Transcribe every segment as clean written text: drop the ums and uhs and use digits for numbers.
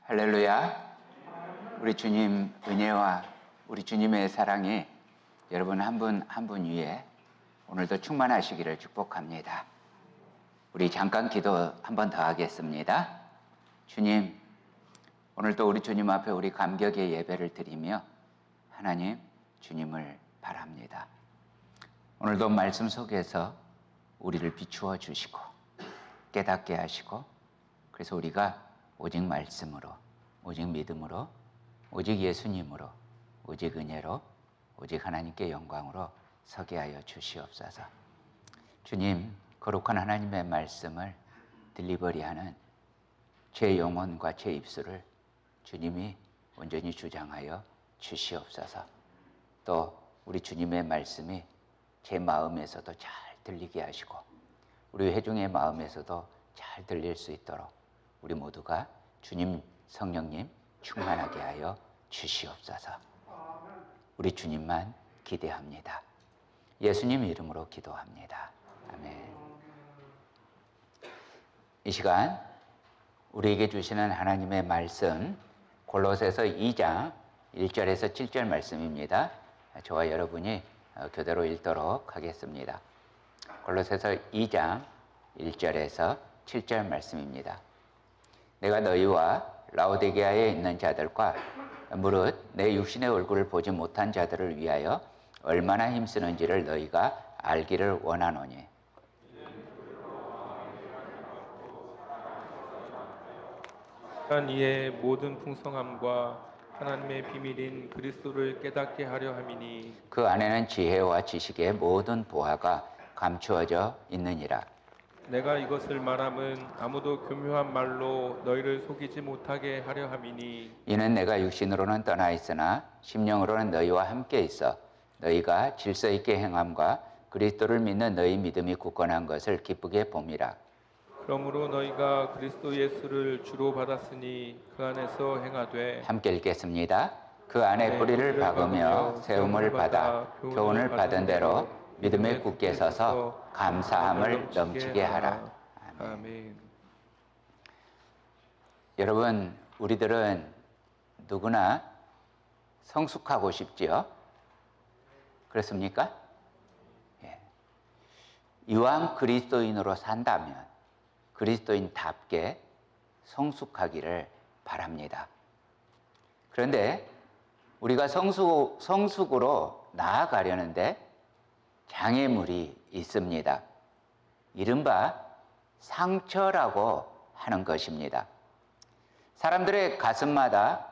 할렐루야. 우리 주님 은혜와 우리 주님의 사랑이 여러분 한 분 한 분 위에 오늘도 충만하시기를 축복합니다. 우리 잠깐 기도 한 번 더 하겠습니다. 주님, 오늘도 우리 주님 앞에 우리 감격의 예배를 드리며 하나님, 주님을 바랍니다. 오늘도 말씀 속에서 우리를 비추어 주시고 깨닫게 하시고, 그래서 우리가 오직 말씀으로, 오직 믿음으로, 오직 예수님으로, 오직 은혜로, 오직 하나님께 영광으로 서게 하여 주시옵소서. 주님, 거룩한 하나님의 말씀을 딜리버리하는 제 영혼과 제 입술을 주님이 온전히 주장하여 주시옵소서. 또 우리 주님의 말씀이 제 마음에서도 잘 들리게 하시고 우리 회중의 마음에서도 잘 들릴 수 있도록 우리 모두가 주님 성령님 충만하게 하여 주시옵소서. 우리 주님만 기대합니다. 예수님 이름으로 기도합니다. 아멘. 이 시간 우리에게 주시는 하나님의 말씀 골로새서 2장 1절에서 7절 말씀입니다. 저와 여러분이 교대로 읽도록 하겠습니다. 골로새서 2장 1절에서 7절 말씀입니다. 내가 너희와 라오디게아에 있는 자들과 무릇 내 육신의 얼굴을 보지 못한 자들을 위하여 얼마나 힘쓰는지를 너희가 알기를 원하노니 한 이의 모든 풍성함과 하나님의 비밀인 그리스도를 깨닫게 하려 함이니 그 안에는 지혜와 지식의 모든 보화가 감추어져 있느니라. 내가 이것을 말함은 아무도 교묘한 말로 너희를 속이지 못하게 하려 함이니 이는 내가 육신으로는 떠나 있으나 심령으로는 너희와 함께 있어 너희가 질서 있게 행함과 그리스도를 믿는 너희 믿음이 굳건한 것을 기쁘게 봄이라. 그러므로 너희가 그리스도 예수를 주로 받았으니 그 안에서 행하되 함께 읽겠습니다. 그 안에 뿌리를 박으며 세움을 받아 교훈을 받은 대로 믿음에 굳게 서서 감사함을 넘치게 하라. 아멘. 여러분, 우리들은 누구나 성숙하고 싶지요? 그렇습니까? 예. 이왕 그리스도인으로 산다면 그리스도인답게 성숙하기를 바랍니다. 그런데 우리가 성숙으로 나아가려는데 장애물이 있습니다. 이른바 상처라고 하는 것입니다. 사람들의 가슴마다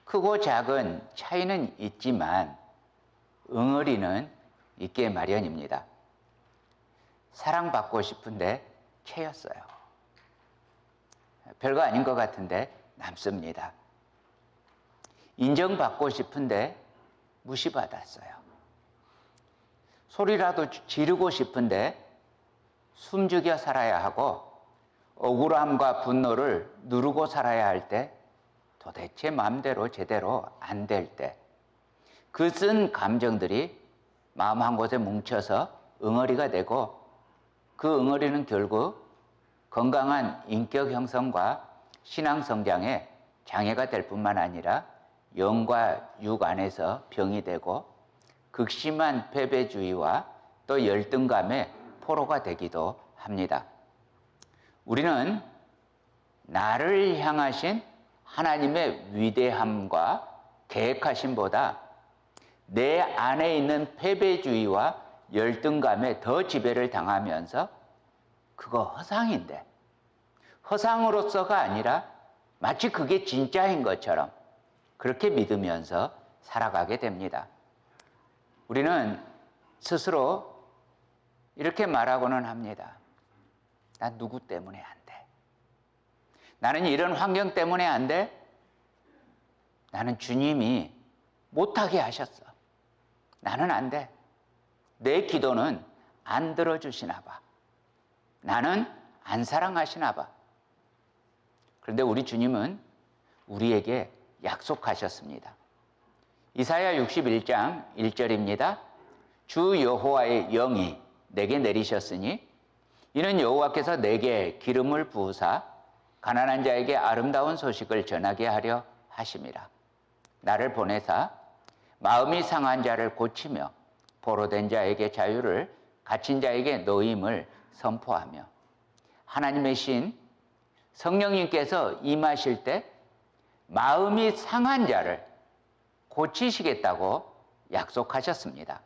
크고 작은 차이는 있지만 응어리는 있게 마련입니다. 사랑받고 싶은데 채였어요. 별거 아닌 것 같은데 남습니다. 인정받고 싶은데 무시받았어요. 소리라도 지르고 싶은데 숨죽여 살아야 하고 억울함과 분노를 누르고 살아야 할 때 도대체 마음대로 제대로 안 될 때 그 쓴 감정들이 마음 한 곳에 뭉쳐서 응어리가 되고 그 응어리는 결국 건강한 인격 형성과 신앙 성장에 장애가 될 뿐만 아니라 영과 육 안에서 병이 되고 극심한 패배주의와 또 열등감의 포로가 되기도 합니다. 우리는 나를 향하신 하나님의 위대함과 계획하심보다 내 안에 있는 패배주의와 열등감에 더 지배를 당하면서 그거 허상인데 허상으로서가 아니라 마치 그게 진짜인 것처럼 그렇게 믿으면서 살아가게 됩니다. 우리는 스스로 이렇게 말하고는 합니다. 난 누구 때문에 안 돼. 나는 이런 환경 때문에 안 돼. 나는 주님이 못하게 하셨어. 나는 안 돼. 내 기도는 안 들어주시나 봐. 나는 안 사랑하시나 봐. 그런데 우리 주님은 우리에게 약속하셨습니다. 이사야 61장 1절입니다. 주 여호와의 영이 내게 내리셨으니 이는 여호와께서 내게 기름을 부으사 가난한 자에게 아름다운 소식을 전하게 하려 하심이라. 나를 보내사 마음이 상한 자를 고치며 포로된 자에게 자유를, 갇힌 자에게 노임을 선포하며, 하나님의 신 성령님께서 임하실 때 마음이 상한 자를 고치시겠다고 약속하셨습니다.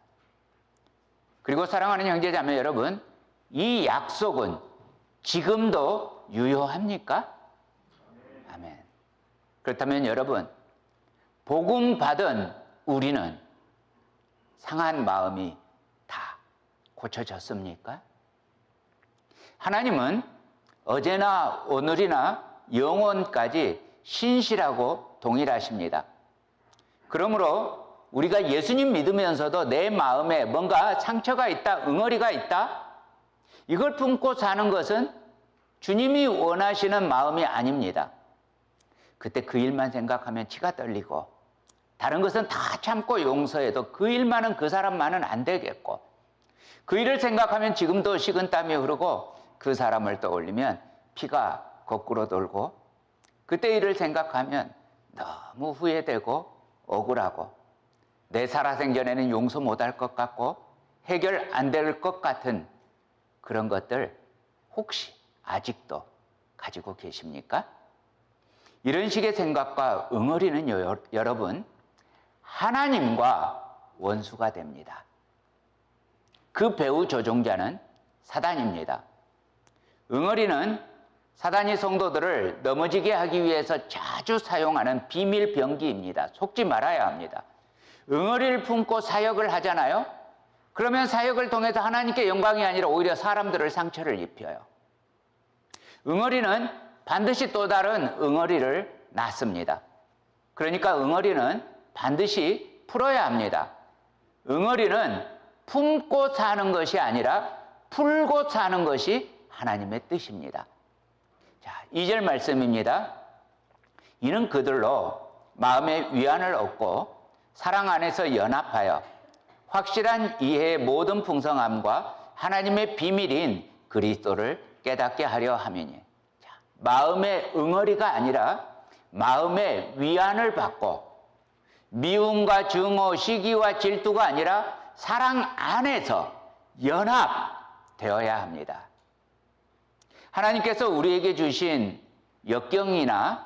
그리고 사랑하는 형제자매 여러분, 이 약속은 지금도 유효합니까? 아멘. 그렇다면 여러분, 복음 받은 우리는 상한 마음이 다 고쳐졌습니까? 하나님은 어제나 오늘이나 영원까지 신실하고 동일하십니다. 그러므로 우리가 예수님 믿으면서도 내 마음에 뭔가 상처가 있다, 응어리가 있다, 이걸 품고 사는 것은 주님이 원하시는 마음이 아닙니다. 그때 그 일만 생각하면 치가 떨리고 다른 것은 다 참고 용서해도 그 일만은, 그 사람만은 안 되겠고, 그 일을 생각하면 지금도 식은땀이 흐르고 그 사람을 떠올리면 피가 거꾸로 돌고, 그때 일을 생각하면 너무 후회되고 억울하고 내 살아생전에는 용서 못할 것 같고 해결 안 될 것 같은 그런 것들 혹시 아직도 가지고 계십니까? 이런 식의 생각과 응어리는 여러분, 하나님과 원수가 됩니다. 그 배후 조종자는 사단입니다. 응어리는 사단이 성도들을 넘어지게 하기 위해서 자주 사용하는 비밀 병기입니다. 속지 말아야 합니다. 응어리를 품고 사역을 하잖아요. 그러면 사역을 통해서 하나님께 영광이 아니라 오히려 사람들을 상처를 입혀요. 응어리는 반드시 또 다른 응어리를 낳습니다. 그러니까 응어리는 반드시 풀어야 합니다. 응어리는 품고 사는 것이 아니라 풀고 사는 것이 하나님의 뜻입니다. 자, 2절 말씀입니다. 이는 그들로 마음의 위안을 얻고 사랑 안에서 연합하여 확실한 이해의 모든 풍성함과 하나님의 비밀인 그리스도를 깨닫게 하려 함이니. 자, 마음의 응어리가 아니라 마음의 위안을 받고, 미움과 증오, 시기와 질투가 아니라 사랑 안에서 연합되어야 합니다. 하나님께서 우리에게 주신 역경이나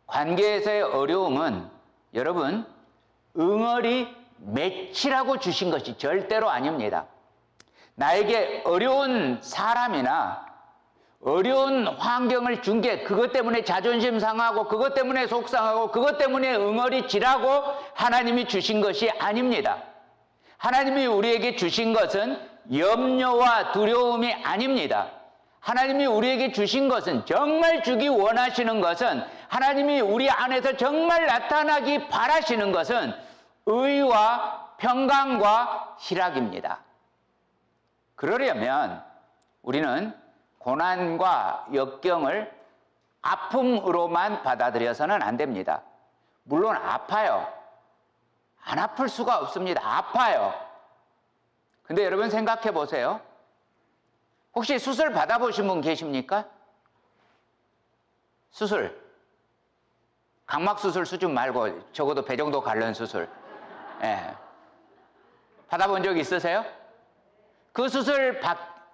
관계에서의 어려움은 여러분, 응어리 맺히라고 주신 것이 절대로 아닙니다. 나에게 어려운 사람이나 어려운 환경을 준 게 그것 때문에 자존심 상하고 그것 때문에 속상하고 그것 때문에 응어리 지라고 하나님이 주신 것이 아닙니다. 하나님이 우리에게 주신 것은 염려와 두려움이 아닙니다. 하나님이 우리에게 주신 것은, 정말 주기 원하시는 것은, 하나님이 우리 안에서 정말 나타나기 바라시는 것은 의와 평강과 희락입니다. 그러려면 우리는 고난과 역경을 아픔으로만 받아들여서는 안 됩니다. 물론 아파요. 안 아플 수가 없습니다. 아파요. 근데 여러분 생각해 보세요. 혹시 수술 받아보신 분 계십니까? 수술. 각막수술 수준 말고 적어도 배 정도 갈른 수술. 예. 받아본 적 있으세요? 그 수술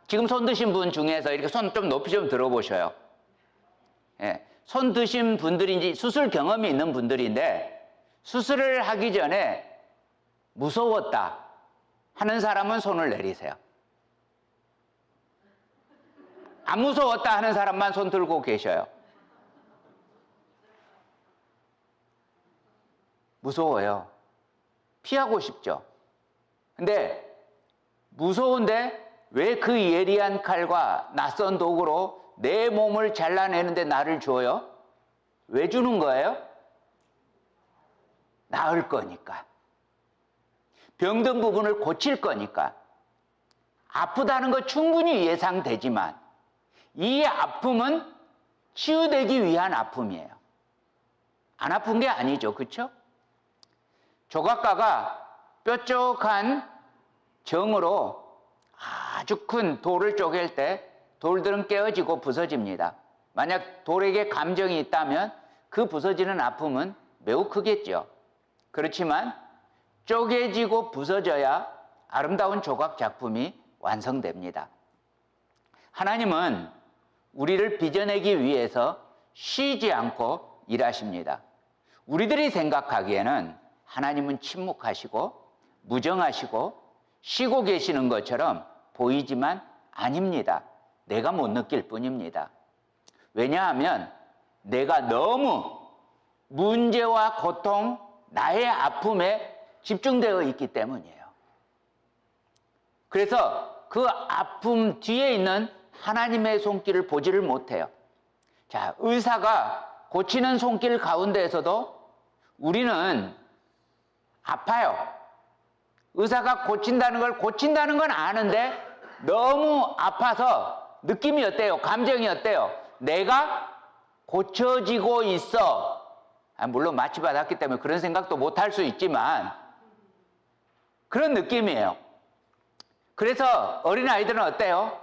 지금 손 드신 분 중에서 이렇게 손 좀 높이 좀 들어보셔요. 예. 손 드신 분들인지 수술 경험이 있는 분들인데, 수술을 하기 전에 무서웠다 하는 사람은 손을 내리세요. 안 무서웠다 하는 사람만 손 들고 계셔요. 무서워요. 피하고 싶죠. 근데 무서운데 왜 그 예리한 칼과 낯선 도구로 내 몸을 잘라내는데 나를 줘요? 왜 주는 거예요? 나을 거니까. 병든 부분을 고칠 거니까. 아프다는 거 충분히 예상되지만 이 아픔은 치유되기 위한 아픔이에요. 안 아픈 게 아니죠. 그렇죠? 조각가가 뾰족한 정으로 아주 큰 돌을 쪼갤 때 돌들은 깨어지고 부서집니다. 만약 돌에게 감정이 있다면 그 부서지는 아픔은 매우 크겠죠. 그렇지만 쪼개지고 부서져야 아름다운 조각 작품이 완성됩니다. 하나님은 우리를 빚어내기 위해서 쉬지 않고 일하십니다. 우리들이 생각하기에는 하나님은 침묵하시고 무정하시고 쉬고 계시는 것처럼 보이지만 아닙니다. 내가 못 느낄 뿐입니다. 왜냐하면 내가 너무 문제와 고통, 나의 아픔에 집중되어 있기 때문이에요. 그래서 그 아픔 뒤에 있는 하나님의 손길을 보지를 못해요. 자, 의사가 고치는 손길 가운데에서도 우리는 아파요. 의사가 고친다는 건 아는데 너무 아파서 느낌이 어때요? 감정이 어때요? 내가 고쳐지고 있어. 물론 마취받았기 때문에 그런 생각도 못할 수 있지만 그런 느낌이에요. 그래서 어린아이들은 어때요?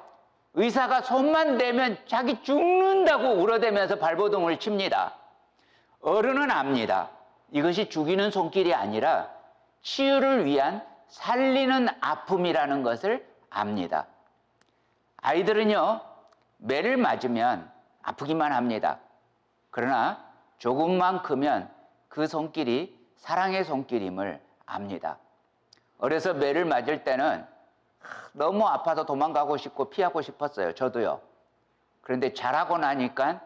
의사가 손만 대면 자기 죽는다고 울어대면서 발버둥을 칩니다. 어른은 압니다. 이것이 죽이는 손길이 아니라 치유를 위한 살리는 아픔이라는 것을 압니다. 아이들은요, 매를 맞으면 아프기만 합니다. 그러나 조금만 크면 그 손길이 사랑의 손길임을 압니다. 어려서 매를 맞을 때는 너무 아파서 도망가고 싶고 피하고 싶었어요. 저도요. 그런데 자라고 나니까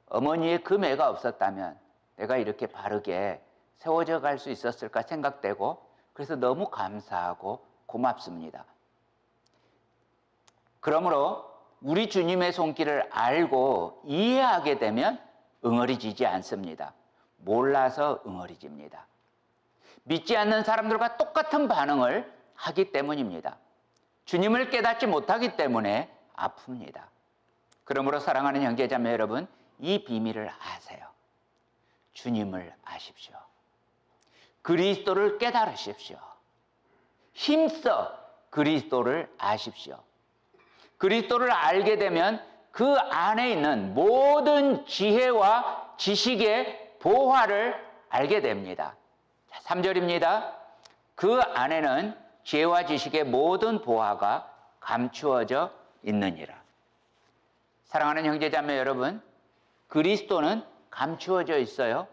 어머니의 그 매가 없었다면 내가 이렇게 바르게 세워져 갈 수 있었을까 생각되고 그래서 너무 감사하고 고맙습니다. 그러므로 우리 주님의 손길을 알고 이해하게 되면 응어리지지 않습니다. 몰라서 응어리집니다. 믿지 않는 사람들과 똑같은 반응을 하기 때문입니다. 주님을 깨닫지 못하기 때문에 아픕니다. 그러므로 사랑하는 형제자매 여러분, 이 비밀을 아세요. 주님을 아십시오. 그리스도를 깨달으십시오. 힘써 그리스도를 아십시오. 그리스도를 알게 되면 그 안에 있는 모든 지혜와 지식의 보화를 알게 됩니다. 3절입니다. 그 안에는 지혜와 지식의 모든 보화가 감추어져 있느니라. 사랑하는 형제자매 여러분, 그리스도는 감추어져 있어요.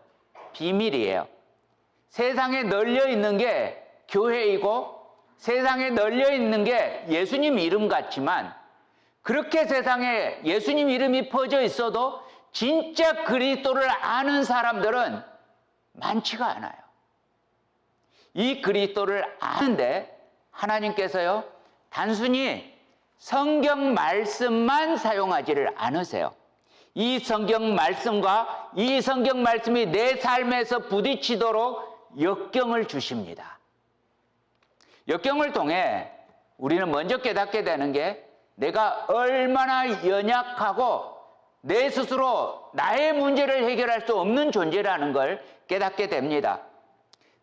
비밀이에요. 세상에 널려 있는 게 교회이고 세상에 널려 있는 게 예수님 이름 같지만 그렇게 세상에 예수님 이름이 퍼져 있어도 진짜 그리스도를 아는 사람들은 많지가 않아요. 이 그리스도를 아는데 하나님께서요, 단순히 성경 말씀만 사용하지를 않으세요. 이 성경 말씀과 이 성경 말씀이 내 삶에서 부딪히도록 역경을 주십니다. 역경을 통해 우리는 먼저 깨닫게 되는 게 내가 얼마나 연약하고 내 스스로 나의 문제를 해결할 수 없는 존재라는 걸 깨닫게 됩니다.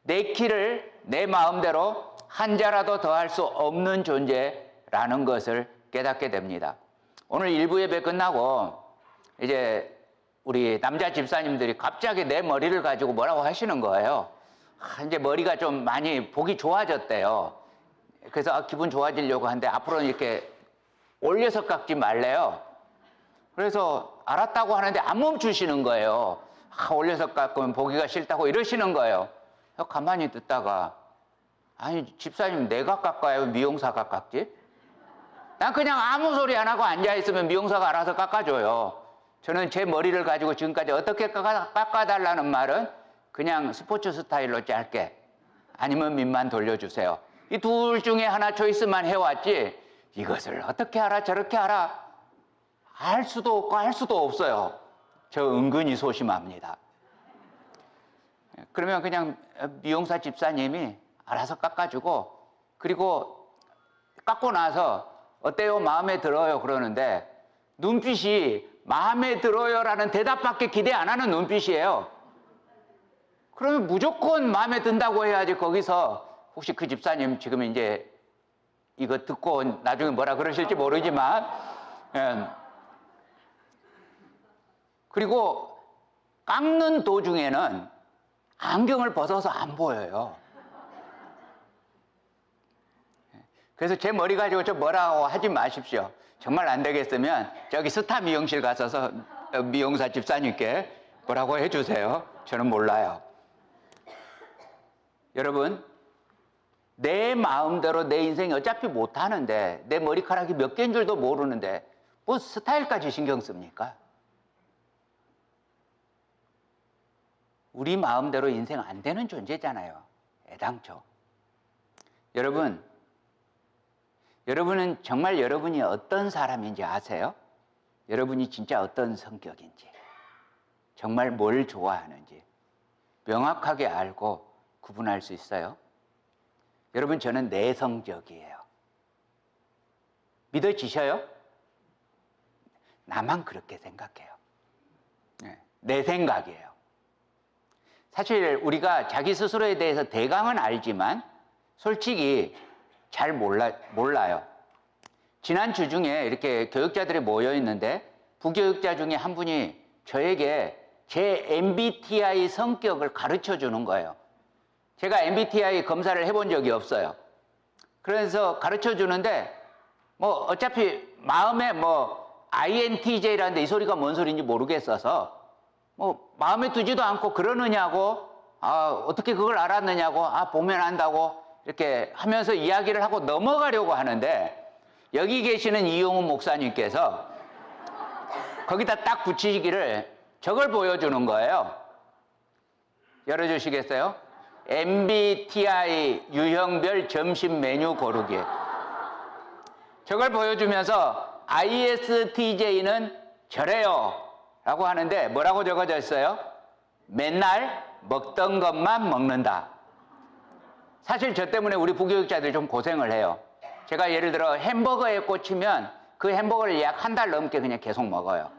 내 키를 내 마음대로 한 자라도 더할 수 없는 존재라는 것을 깨닫게 됩니다. 오늘 일부 예배 끝나고 이제 우리 남자 집사님들이 갑자기 내 머리를 가지고 뭐라고 하시는 거예요. 이제 머리가 좀 많이 보기 좋아졌대요. 그래서 기분 좋아지려고 하는데 앞으로는 이렇게 올려서 깎지 말래요. 그래서 알았다고 하는데 안 멈추시는 거예요. 올려서 깎으면 보기가 싫다고 이러시는 거예요. 가만히 듣다가 아니 집사님 내가 깎아요? 미용사가 깎지? 난 그냥 아무 소리 안 하고 앉아있으면 미용사가 알아서 깎아줘요. 저는 제 머리를 가지고 지금까지 어떻게 깎아달라는 말은 그냥 스포츠 스타일로 짧게 아니면 밑만 돌려주세요. 이 둘 중에 하나 초이스만 해왔지 이것을 어떻게 알아 저렇게 알아 알 수도 없고 할 수도 없어요. 저 은근히 소심합니다. 그러면 그냥 미용사 집사님이 알아서 깎아주고 그리고 깎고 나서 어때요? 마음에 들어요? 그러는데 눈빛이 마음에 들어요라는 대답밖에 기대 안 하는 눈빛이에요. 그러면 무조건 마음에 든다고 해야지 거기서 혹시 그 집사님 지금 이제 이거 듣고 나중에 뭐라 그러실지 모르지만 그리고 깎는 도중에는 안경을 벗어서 안 보여요. 그래서 제 머리 가지고 좀 뭐라고 하지 마십시오. 정말 안 되겠으면 저기 스타 미용실 가셔서 미용사 집사님께 뭐라고 해주세요. 저는 몰라요. 여러분, 내 마음대로 내 인생이 어차피 못하는데, 내 머리카락이 몇 개인 줄도 모르는데 뭐 스타일까지 신경 씁니까? 우리 마음대로 인생 안 되는 존재잖아요, 애당초. 여러분은 정말 여러분이 어떤 사람인지 아세요? 여러분이 진짜 어떤 성격인지, 정말 뭘 좋아하는지 명확하게 알고 구분할 수 있어요? 여러분, 저는 내성적이에요. 믿어지셔요? 나만 그렇게 생각해요. 내 생각이에요. 사실 우리가 자기 스스로에 대해서 대강은 알지만 솔직히 잘 몰라요. 지난 주 중에 이렇게 교육자들이 모여 있는데 부교육자 중에 한 분이 저에게 제 MBTI 성격을 가르쳐 주는 거예요. 제가 MBTI 검사를 해본 적이 없어요. 그래서 가르쳐 주는데 뭐 어차피 마음에 뭐 INTJ라는데 이 소리가 뭔 소리인지 모르겠어서 뭐 마음에 두지도 않고 그러느냐고, 어떻게 그걸 알았느냐고, 보면 안다고 이렇게 하면서 이야기를 하고 넘어가려고 하는데, 여기 계시는 이용훈 목사님께서 거기다 딱 붙이시기를 저걸 보여주는 거예요. 열어주시겠어요? MBTI 유형별 점심 메뉴 고르기. 저걸 보여주면서 ISTJ는 저래요 라고 하는데 뭐라고 적어져 있어요? 맨날 먹던 것만 먹는다. 사실 저 때문에 우리 부교육자들이 좀 고생을 해요. 제가 예를 들어 햄버거에 꽂히면 그 햄버거를 약 한 달 넘게 그냥 계속 먹어요.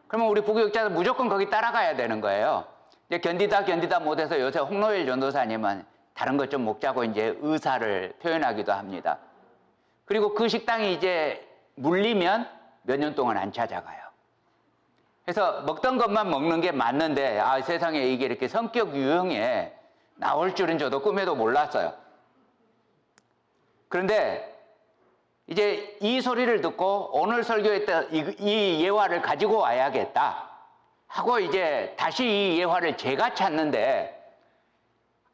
그러면 우리 부교육자들 무조건 거기 따라가야 되는 거예요. 이제 견디다 못해서 요새 홍노엘 전도사님은 다른 것 좀 먹자고 이제 의사를 표현하기도 합니다. 그리고 그 식당이 이제 물리면 몇 년 동안 안 찾아가요. 그래서 먹던 것만 먹는 게 맞는데 세상에 이게 이렇게 성격 유형에 나올 줄은 저도 꿈에도 몰랐어요. 그런데 이제 이 소리를 듣고 오늘 설교에 이 예화를 가지고 와야겠다 하고 이제 다시 이 예화를 제가 찾는데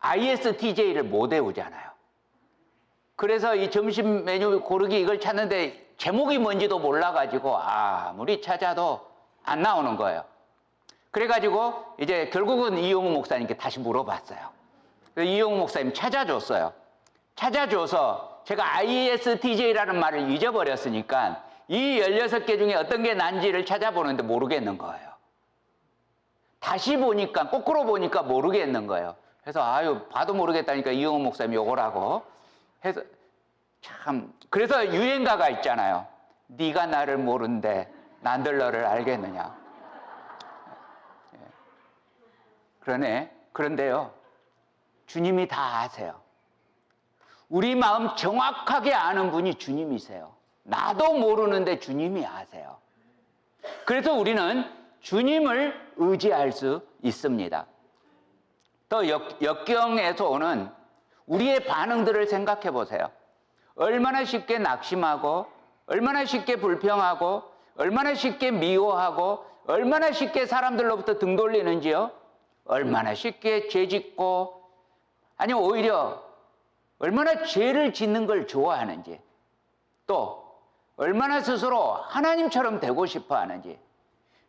ISTJ를 못 외우잖아요. 그래서 이 점심 메뉴 고르기 이걸 찾는데 제목이 뭔지도 몰라가지고 아무리 찾아도 안 나오는 거예요. 그래가지고 이제 결국은 이용우 목사님께 다시 물어봤어요. 이용우 목사님 찾아줬어요. 찾아줘서 제가 ISTJ라는 말을 잊어버렸으니까 이 16개 중에 어떤 게 난지를 찾아보는데 모르겠는 거예요. 다시 보니까, 거꾸로 보니까 모르겠는 거예요. 그래서 봐도 모르겠다니까 이용우 목사님 요거라고 해서 참, 그래서 유행가가 있잖아요. 네가 나를 모른데 난들 너를 알겠느냐. 그런데요, 주님이 다 아세요. 우리 마음 정확하게 아는 분이 주님이세요. 나도 모르는데 주님이 아세요. 그래서 우리는 주님을 의지할 수 있습니다. 또 역경에서 오는 우리의 반응들을 생각해 보세요. 얼마나 쉽게 낙심하고, 얼마나 쉽게 불평하고, 얼마나 쉽게 미워하고, 얼마나 쉽게 사람들로부터 등 돌리는지요. 얼마나 쉽게 죄짓고, 아니 오히려 얼마나 죄를 짓는 걸 좋아하는지, 또 얼마나 스스로 하나님처럼 되고 싶어 하는지,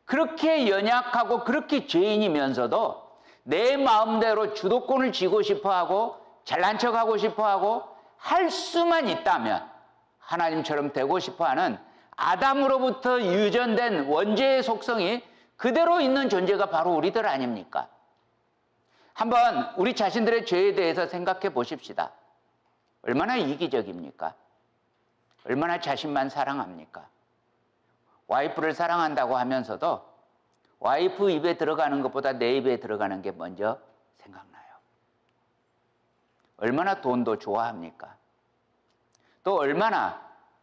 그렇게 연약하고 그렇게 죄인이면서도 내 마음대로 주도권을 쥐고 싶어 하고 잘난 척하고 싶어 하고 할 수만 있다면 하나님처럼 되고 싶어 하는 아담으로부터 유전된 원죄의 속성이 그대로 있는 존재가 바로 우리들 아닙니까? 한번 우리 자신들의 죄에 대해서 생각해 보십시다. 얼마나 이기적입니까? 얼마나 자신만 사랑합니까? 와이프를 사랑한다고 하면서도 와이프 입에 들어가는 것보다 내 입에 들어가는 게 먼저 생각나요. 얼마나 돈도 좋아합니까? 또 얼마나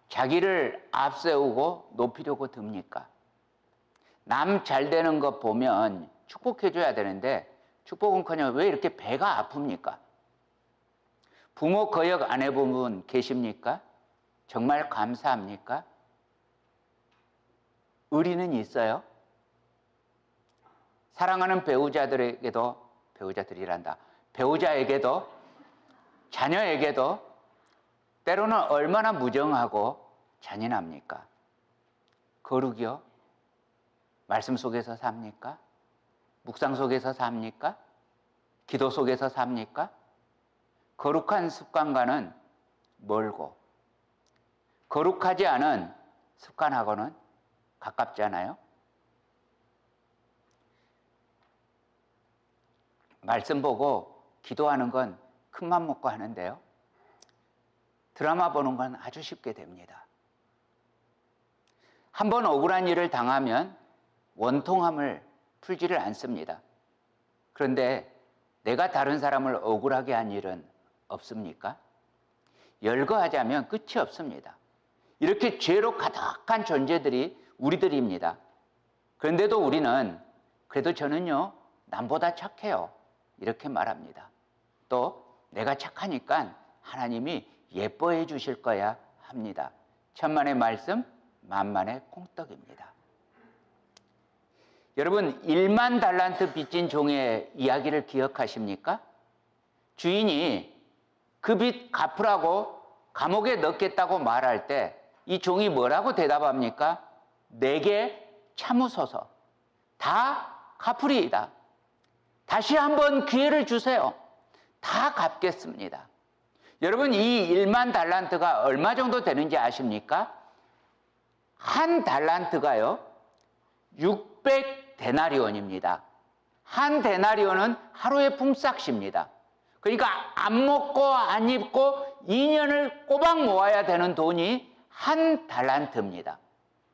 자기를 앞세우고 높이려고 듭니까? 남 잘 되는 거 보면 축복해 줘야 되는데 축복은커녕 왜 이렇게 배가 아픕니까? 부모 거역 안 해본 분 계십니까? 정말 감사합니까? 의리는 있어요? 사랑하는 배우자들에게도, 배우자들이란다, 배우자에게도, 자녀에게도 때로는 얼마나 무정하고 잔인합니까? 거룩이요? 말씀 속에서 삽니까? 묵상 속에서 삽니까? 기도 속에서 삽니까? 거룩한 습관과는 멀고 거룩하지 않은 습관하고는 가깝지 않아요? 말씀 보고 기도하는 건 큰맘 먹고 하는데요. 드라마 보는 건 아주 쉽게 됩니다. 한번 억울한 일을 당하면 원통함을 풀지를 않습니다. 그런데 내가 다른 사람을 억울하게 한 일은 없습니까? 열거하자면 끝이 없습니다. 이렇게 죄로 가득한 존재들이 우리들입니다. 그런데도 우리는 그래도 저는요, 남보다 착해요, 이렇게 말합니다. 또 내가 착하니까 하나님이 예뻐해 주실 거야 합니다. 천만의 말씀, 만만의 콩떡입니다. 여러분, 1만 달란트 빚진 종의 이야기를 기억하십니까? 주인이 그 빚 갚으라고 감옥에 넣겠다고 말할 때 이 종이 뭐라고 대답합니까? 내게 참으소서. 다 갚으리이다. 다시 한번 기회를 주세요. 다 갚겠습니다. 여러분, 이 1만 달란트가 얼마 정도 되는지 아십니까? 한 달란트가요, 600데나리온입니다. 한 데나리온은 하루의 품삯입니다. 그러니까 안 먹고 안 입고 2년을 꼬박 모아야 되는 돈이 한 달란트입니다.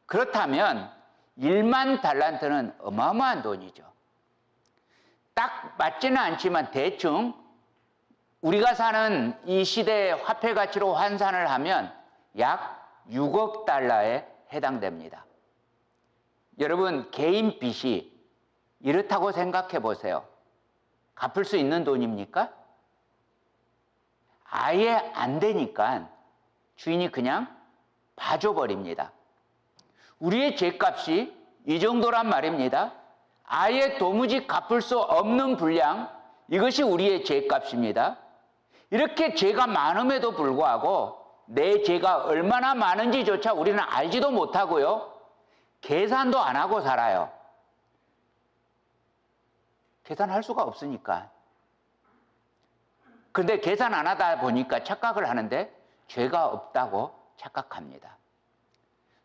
그렇다면 1만 달란트는 어마어마한 돈이죠. 딱 맞지는 않지만 대충 우리가 사는 이 시대의 화폐 가치로 환산을 하면 약 6억 달러에 해당됩니다. 여러분, 개인 빚이 이렇다고 생각해 보세요. 갚을 수 있는 돈입니까? 아예 안 되니까 주인이 그냥 봐줘버립니다. 우리의 죄값이 이 정도란 말입니다. 아예 도무지 갚을 수 없는 분량, 이것이 우리의 죄값입니다. 이렇게 죄가 많음에도 불구하고 내 죄가 얼마나 많은지조차 우리는 알지도 못하고요, 계산도 안 하고 살아요. 계산할 수가 없으니까. 근데 계산 안 하다 보니까 착각을 하는데 죄가 없다고 착각합니다.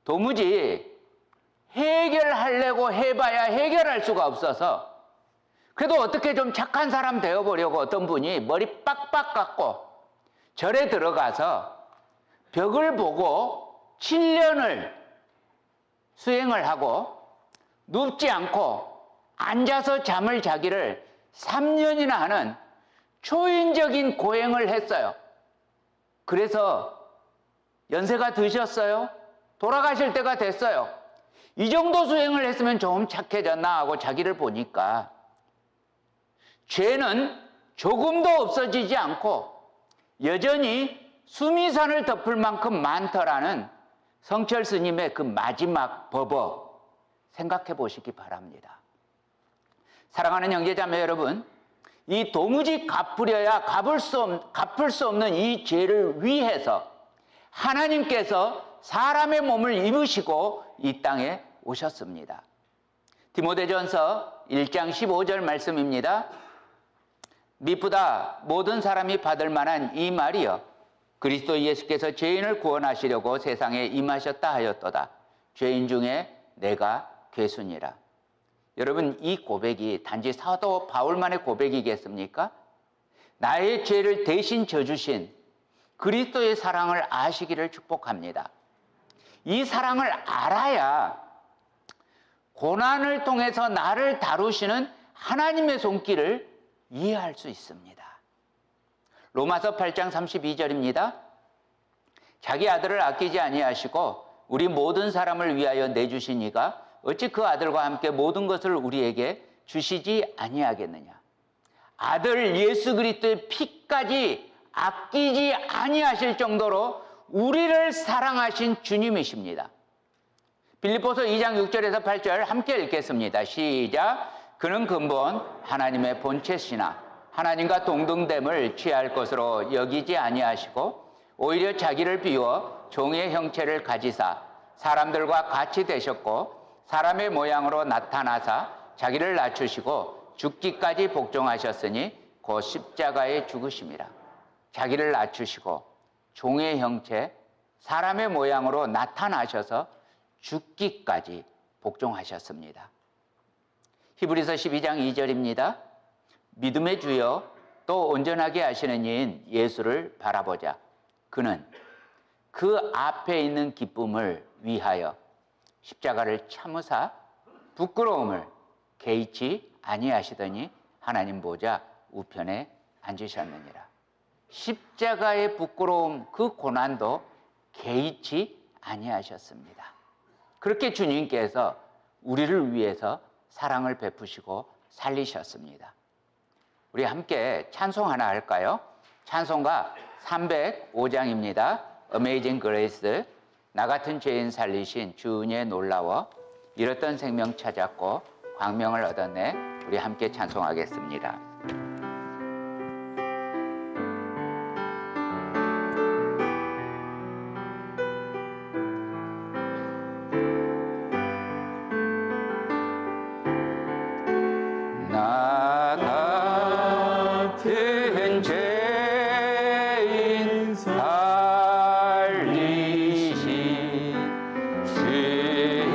도무지 해결하려고 해봐야 해결할 수가 없어서, 그래도 어떻게 좀 착한 사람 되어보려고 어떤 분이 머리 빡빡 깎고 절에 들어가서 벽을 보고 7년을 수행을 하고 눕지 않고 앉아서 잠을 자기를 3년이나 하는 초인적인 고행을 했어요. 그래서 연세가 드셨어요. 돌아가실 때가 됐어요. 이 정도 수행을 했으면 좀 착해졌나 하고 자기를 보니까 죄는 조금도 없어지지 않고 여전히 수미산을 덮을 만큼 많더라는 성철 스님의 그 마지막 버버 생각해 보시기 바랍니다. 사랑하는 형제자매 여러분, 이 도무지 갚으려야 갚을 수 없는 이 죄를 위해서 하나님께서 사람의 몸을 입으시고 이 땅에 오셨습니다. 디모데전서 1장 15절 말씀입니다. 미쁘다 모든 사람이 받을 만한 이 말이여, 그리스도 예수께서 죄인을 구원하시려고 세상에 임하셨다 하였도다. 죄인 중에 내가 괴순이라. 여러분, 이 고백이 단지 사도 바울만의 고백이겠습니까? 나의 죄를 대신 져주신 그리스도의 사랑을 아시기를 축복합니다. 이 사랑을 알아야 고난을 통해서 나를 다루시는 하나님의 손길을 이해할 수 있습니다. 로마서 8장 32절입니다. 자기 아들을 아끼지 아니하시고 우리 모든 사람을 위하여 내주신 이가 어찌 그 아들과 함께 모든 것을 우리에게 주시지 아니하겠느냐. 아들 예수 그리스도의 피까지 아끼지 아니하실 정도로 우리를 사랑하신 주님이십니다. 빌립보서 2장 6절에서 8절 함께 읽겠습니다. 시작. 그는 근본 하나님의 본체시나 하나님과 동등됨을 취할 것으로 여기지 아니하시고 오히려 자기를 비워 종의 형체를 가지사 사람들과 같이 되셨고 사람의 모양으로 나타나사 자기를 낮추시고 죽기까지 복종하셨으니 곧 십자가에 죽으심이라. 자기를 낮추시고 종의 형체 사람의 모양으로 나타나셔서 죽기까지 복종하셨습니다. 히브리서 12장 2절입니다. 믿음의 주여 또 온전하게 하시는 이인 예수를 바라보자. 그는 그 앞에 있는 기쁨을 위하여 십자가를 참으사 부끄러움을 개의치 아니하시더니 하나님 보좌 우편에 앉으셨느니라. 십자가의 부끄러움 그 고난도 개의치 아니하셨습니다. 그렇게 주님께서 우리를 위해서 사랑을 베푸시고 살리셨습니다. 우리 함께 찬송 하나 할까요? 찬송가 305장입니다. Amazing Grace. 나 같은 죄인 살리신 주 은혜 놀라워 잃었던 생명 찾았고 광명을 얻었네. 우리 함께 찬송하겠습니다. 나 같은 죄인 살리신 주의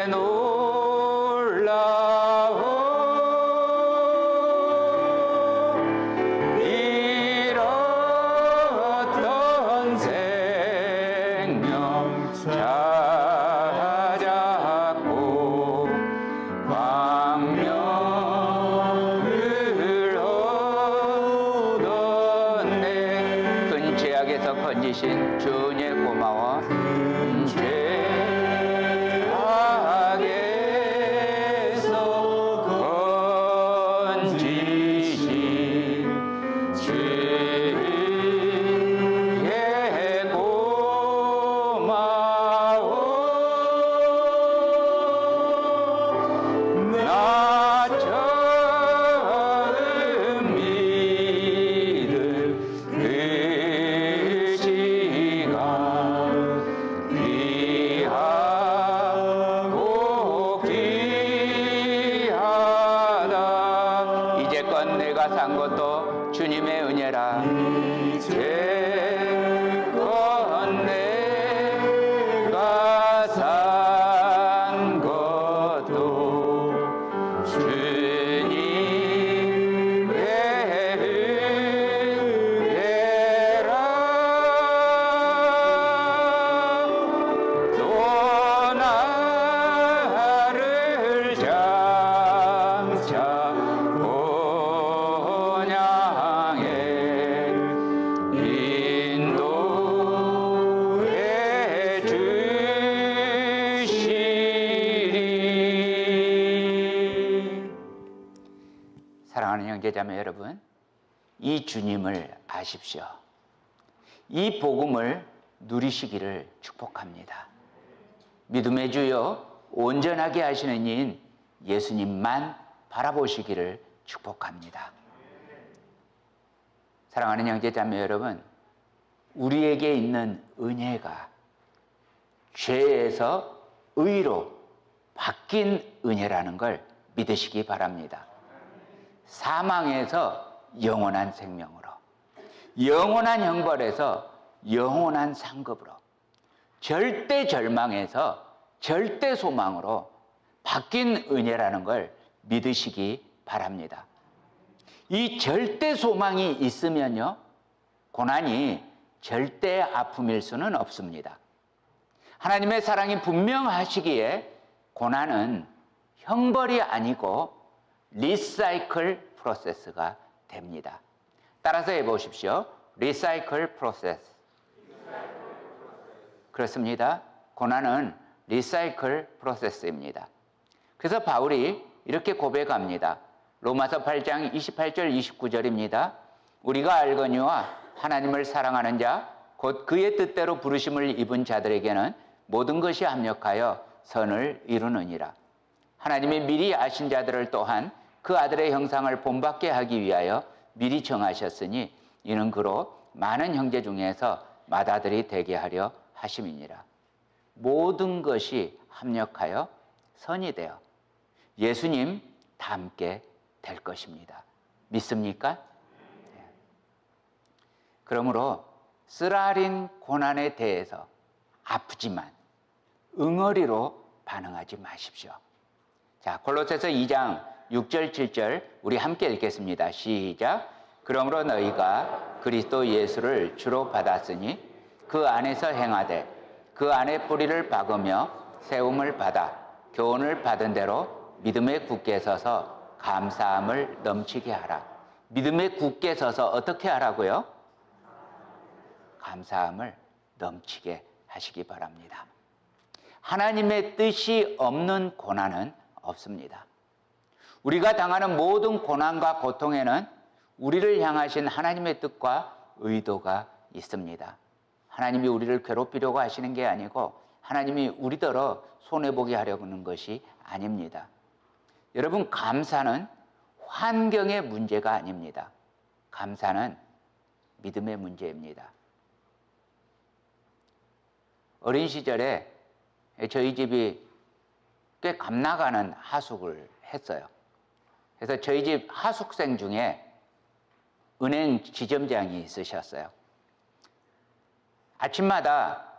놀라워 잃었던 생명 찾았고 광명을 얻었네. 큰 죄악에서 건지신 주님 고마워. 죄악에서 건지신 주의 고마워. 나 처음 믿은 그 시간 귀하고 귀하다. 이제껏 내가 산 것도 주님의 은혜라. 이제껏 내가 산 것도 주님의 은혜라. 또 나를 장차 본향에 인도해 주시리. 사랑하는 형제자매 여러분, 이 주님을 아십시오. 이 복음을 누리시기를 축복합니다. 믿음의 주여 온전하게 하시는 이인 예수님만 바라보시기를 축복합니다. 사랑하는 형제자매 여러분, 우리에게 있는 은혜가 죄에서 의로 바뀐 은혜라는 걸 믿으시기 바랍니다. 사망에서 영원한 생명으로, 영원한 형벌에서 영원한 상급으로, 절대 절망에서 절대 소망으로 바뀐 은혜라는 걸 믿으시기 바랍니다. 이 절대 소망이 있으면요, 고난이 절대 아픔일 수는 없습니다. 하나님의 사랑이 분명하시기에 고난은 형벌이 아니고 리사이클 프로세스가 됩니다. 따라서 해보십시오. 리사이클 프로세스. 그렇습니다. 고난은 리사이클 프로세스입니다. 그래서 바울이 이렇게 고백합니다. 로마서 8장 28절 29절입니다. 우리가 알거니와 하나님을 사랑하는 자 곧 그의 뜻대로 부르심을 입은 자들에게는 모든 것이 합력하여 선을 이루느니라. 하나님이 미리 아신 자들을 또한 그 아들의 형상을 본받게 하기 위하여 미리 정하셨으니 이는 그로 많은 형제 중에서 맏아들이 되게 하려 하심이니라. 모든 것이 합력하여 선이 되어 예수님 닮게 될 것입니다. 믿습니까? 그러므로 쓰라린 고난에 대해서 아프지만 응어리로 반응하지 마십시오. 자, 골로새서 2장 6절 7절 우리 함께 읽겠습니다. 시작. 그러므로 너희가 그리스도 예수를 주로 받았으니 그 안에서 행하되 그 안에 뿌리를 박으며 세움을 받아 교훈을 받은 대로 믿음에 굳게 서서 감사함을 넘치게 하라. 믿음에 굳게 서서 어떻게 하라고요? 감사함을 넘치게 하시기 바랍니다. 하나님의 뜻이 없는 고난은 없습니다. 우리가 당하는 모든 고난과 고통에는 우리를 향하신 하나님의 뜻과 의도가 있습니다. 하나님이 우리를 괴롭히려고 하시는 게 아니고 하나님이 우리더러 손해보게 하려는 것이 아닙니다. 여러분, 감사는 환경의 문제가 아닙니다. 감사는 믿음의 문제입니다. 어린 시절에 저희 집이 꽤 값나가는 하숙을 했어요. 그래서 저희 집 하숙생 중에 은행 지점장이 있으셨어요. 아침마다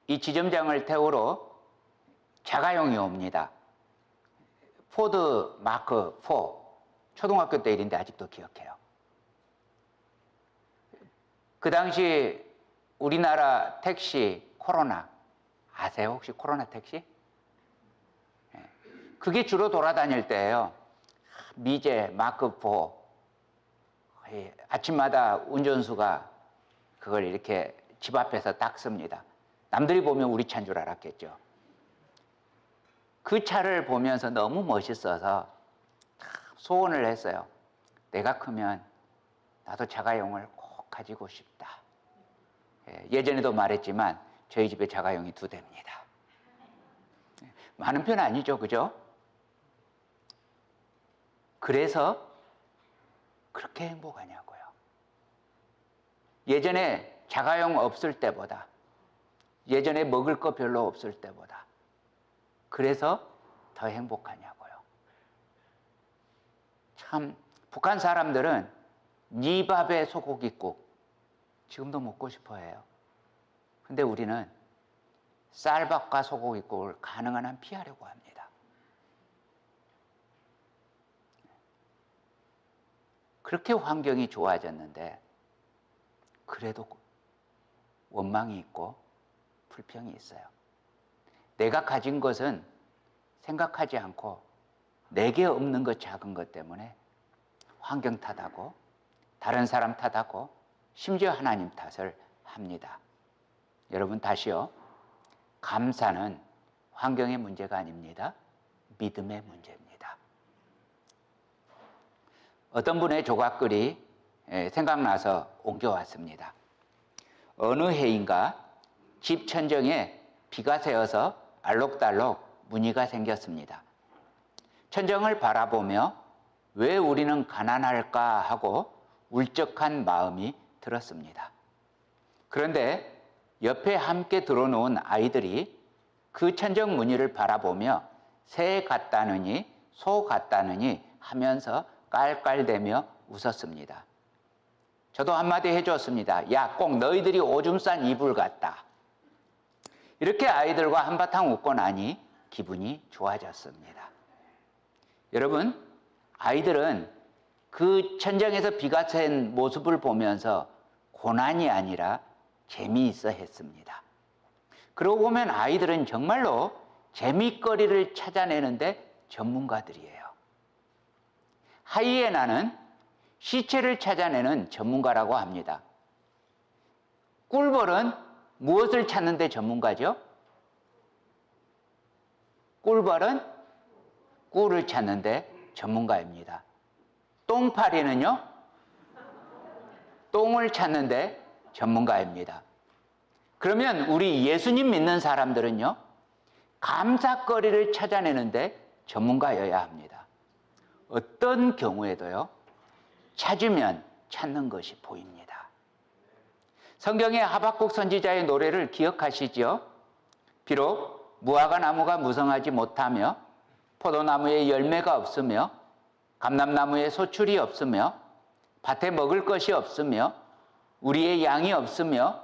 이 지점장을 태우러 자가용이 옵니다. 포드 마크 4, 초등학교 때 일인데 아직도 기억해요. 그 당시 우리나라 택시 코로나 아세요? 혹시 코로나 택시? 그게 주로 돌아다닐 때예요. 미제 마크 4. 아침마다 운전수가 그걸 이렇게 집 앞에서 딱 씁니다. 남들이 보면 우리 차인 줄 알았겠죠. 그 차를 보면서 너무 멋있어서 소원을 했어요. 내가 크면 나도 자가용을 꼭 가지고 싶다. 예전에도 말했지만 저희 집에 자가용이 2대입니다. 많은 편 아니죠, 그죠? 그래서 그렇게 행복하냐고요. 예전에 자가용 없을 때보다, 예전에 먹을 거 별로 없을 때보다, 그래서 더 행복하냐고요. 참, 북한 사람들은 네 밥에 소고기국 지금도 먹고 싶어 해요. 근데 우리는 쌀밥과 소고기국을 가능한 한 피하려고 합니다. 그렇게 환경이 좋아졌는데 그래도 원망이 있고 불평이 있어요. 내가 가진 것은 생각하지 않고 내게 없는 것, 작은 것 때문에 환경 탓하고 다른 사람 탓하고 심지어 하나님 탓을 합니다. 여러분, 다시요. 감사는 환경의 문제가 아닙니다. 믿음의 문제입니다. 어떤 분의 조각글이 생각나서 옮겨왔습니다. 어느 해인가 집 천정에 비가 새어서 알록달록 무늬가 생겼습니다. 천정을 바라보며 왜 우리는 가난할까 하고 울적한 마음이 들었습니다. 그런데 옆에 함께 들어놓은 아이들이 그 천정 무늬를 바라보며 새 같다느니 소 같다느니 하면서 깔깔대며 웃었습니다. 저도 한마디 해줬습니다. 야, 꼭 너희들이 오줌 싼 이불 같다. 이렇게 아이들과 한바탕 웃고 나니 기분이 좋아졌습니다. 여러분, 아이들은 그 천정에서 비가 샌 모습을 보면서 고난이 아니라 재미있어 했습니다. 그러고 보면 아이들은 정말로 재미거리를 찾아내는데 전문가들이에요. 하이에나는 시체를 찾아내는 전문가라고 합니다. 꿀벌은 무엇을 찾는 데 전문가죠? 꿀벌은 꿀을 찾는데 전문가입니다. 똥파리는요? 똥을 찾는데 전문가입니다. 그러면 우리 예수님 믿는 사람들은요, 감사거리를 찾아내는데 전문가여야 합니다. 어떤 경우에도요, 찾으면 찾는 것이 보입니다. 성경의 하박국 선지자의 노래를 기억하시지요? 비록 무화과 나무가 무성하지 못하며 포도나무에 열매가 없으며 감람나무에 소출이 없으며 밭에 먹을 것이 없으며 우리의 양이 없으며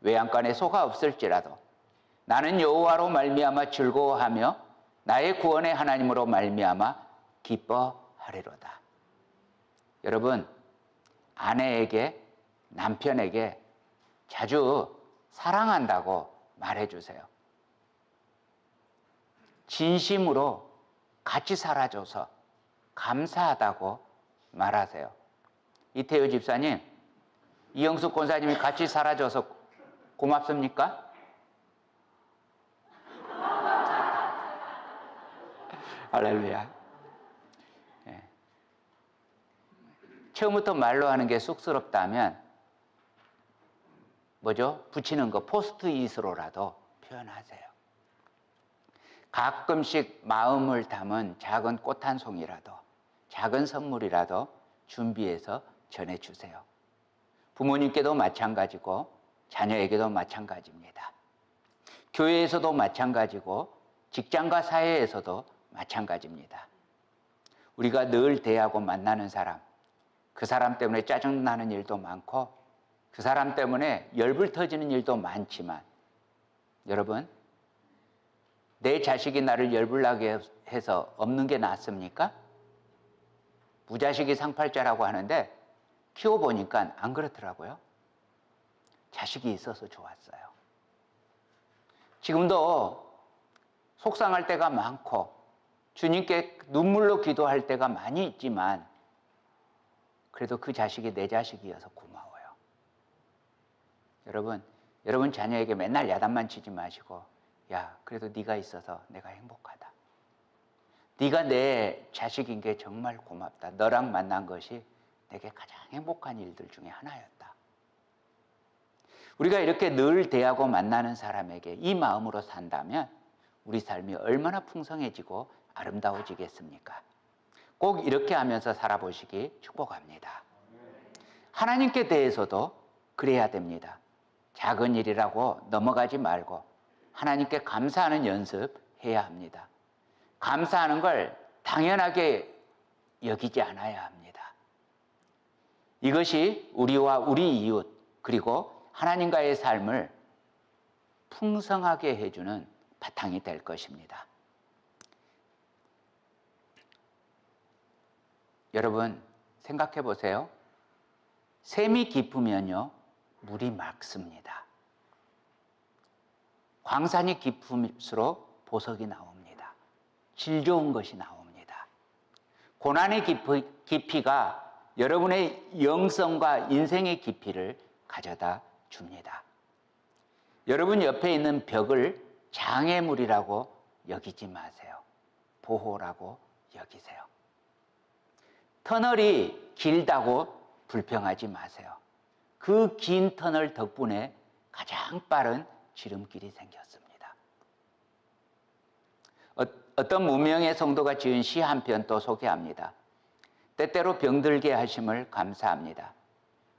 외양간에 소가 없을지라도 나는 여호와로 말미암아 즐거워하며 나의 구원의 하나님으로 말미암아 기뻐하리로다. 여러분, 아내에게, 남편에게 자주 사랑한다고 말해주세요. 진심으로 같이 살아줘서 감사하다고 말하세요. 이태효 집사님, 이영숙 권사님이 같이 살아줘서 고맙습니까? 할렐루야. 네. 처음부터 말로 하는 게 쑥스럽다면 뭐죠? 붙이는 거 포스트잇으로라도 표현하세요. 가끔씩 마음을 담은 작은 꽃 한 송이라도, 작은 선물이라도 준비해서 전해주세요. 부모님께도 마찬가지고 자녀에게도 마찬가지입니다. 교회에서도 마찬가지고 직장과 사회에서도 마찬가지입니다. 우리가 늘 대하고 만나는 사람, 그 사람 때문에 짜증나는 일도 많고 그 사람 때문에 열불 터지는 일도 많지만, 여러분, 내 자식이 나를 열불나게 해서 없는 게 낫습니까? 무자식이 상팔자라고 하는데 키워보니까 안 그렇더라고요. 자식이 있어서 좋았어요. 지금도 속상할 때가 많고 주님께 눈물로 기도할 때가 많이 있지만 그래도 그 자식이 내 자식이어서 고마워요. 여러분 자녀에게 맨날 야단만 치지 마시고, 야, 그래도 네가 있어서 내가 행복하다. 네가 내 자식인 게 정말 고맙다. 너랑 만난 것이 내게 가장 행복한 일들 중에 하나였다. 우리가 이렇게 늘 대하고 만나는 사람에게 이 마음으로 산다면 우리 삶이 얼마나 풍성해지고 아름다워지겠습니까? 꼭 이렇게 하면서 살아보시기 축복합니다. 하나님께 대해서도 그래야 됩니다. 작은 일이라고 넘어가지 말고 하나님께 감사하는 연습해야 합니다. 감사하는 걸 당연하게 여기지 않아야 합니다. 이것이 우리와 우리 이웃 그리고 하나님과의 삶을 풍성하게 해주는 바탕이 될 것입니다. 여러분 생각해 보세요. 샘이 깊으면요 물이 맑습니다. 광산이 깊을수록 보석이 나옵니다. 질 좋은 것이 나옵니다. 고난의 깊이가 여러분의 영성과 인생의 깊이를 가져다 줍니다. 여러분 옆에 있는 벽을 장애물이라고 여기지 마세요. 보호라고 여기세요. 터널이 길다고 불평하지 마세요. 그 긴 터널 덕분에 가장 빠른 지름길이 생겼습니다. 어떤 무명의 성도가 지은 시 한 편 또 소개합니다. 때때로 병들게 하심을 감사합니다.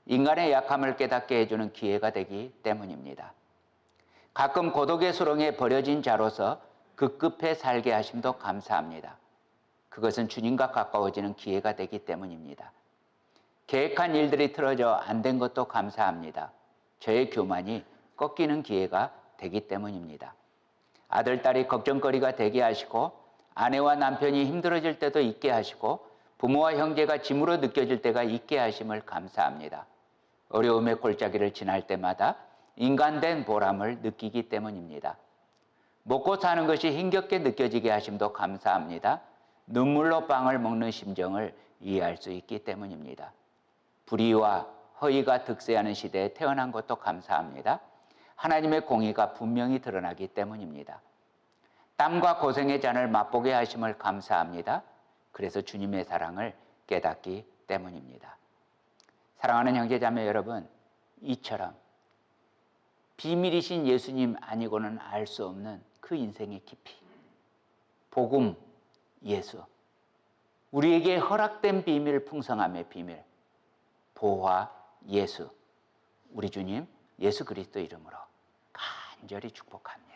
인간의 약함을 깨닫게 해주는 기회가 되기 때문입니다. 가끔 고독의 수렁에 버려진 자로서 급급해 살게 하심도 감사합니다. 그것은 주님과 가까워지는 기회가 되기 때문입니다. 계획한 일들이 틀어져 안 된 것도 감사합니다. 저의 교만이 꺾이는 기회가 되기 때문입니다. 아들, 딸이 걱정거리가 되게 하시고 아내와 남편이 힘들어질 때도 있게 하시고 부모와 형제가 짐으로 느껴질 때가 있게 하심을 감사합니다. 어려움의 골짜기를 지날 때마다 인간된 보람을 느끼기 때문입니다. 먹고 사는 것이 힘겹게 느껴지게 하심도 감사합니다. 눈물로 빵을 먹는 심정을 이해할 수 있기 때문입니다. 불의와 허위가 득세하는 시대에 태어난 것도 감사합니다. 하나님의 공의가 분명히 드러나기 때문입니다. 땀과 고생의 잔을 맛보게 하심을 감사합니다. 그래서 주님의 사랑을 깨닫기 때문입니다. 사랑하는 형제자매 여러분, 이처럼 비밀이신 예수님 아니고는 알 수 없는 그 인생의 깊이, 복음, 예수, 우리에게 허락된 비밀, 풍성함의 비밀, 보화, 예수, 우리 주님 예수 그리스도 이름으로 간절히 축복합니다.